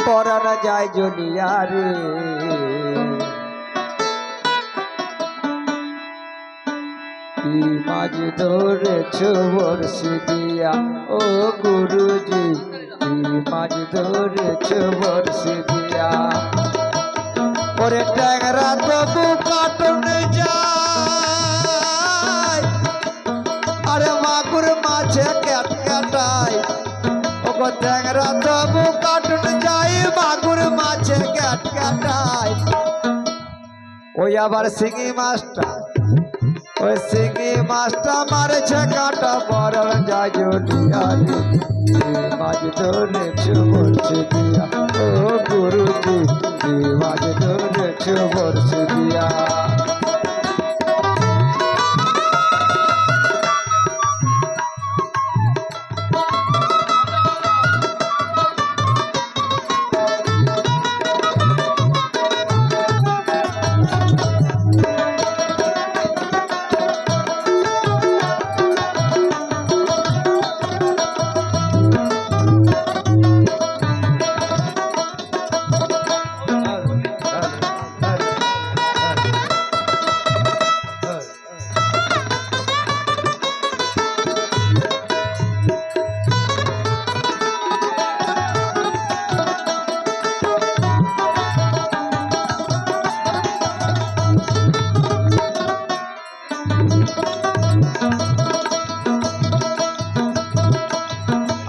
পরাণ যায় জ্বলিয়া রে। কি মাঝ ধরেছ বর্ষি দিয়া ও গুরুজি, কি মাঝ ধরেছ বর্ষি দিয়া। ওরে ট্যাংরা তবু কাটন যায়, আরে মাগুর মাছে ক্যাট ক্যাটায়। ওগো ট্যাংরা তবু কাটন যায়, মাগুর মাছে ক্যাট ক্যাটায়। ওই আবার শিঙি মাছটা, ওই শিঙি মাছটা মারেছে কাঁটা পরাণ যায় জ্বলিয়া রে। মাছ ধরেছ বর্ষি দিয়া ও গুরুজি, মাছ ধরেছ বর্ষি দিয়া।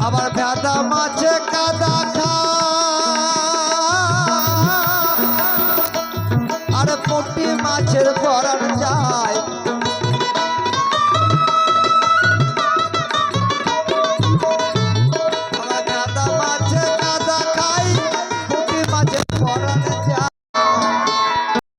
আবার ভেদা মাছে কাদা খায়,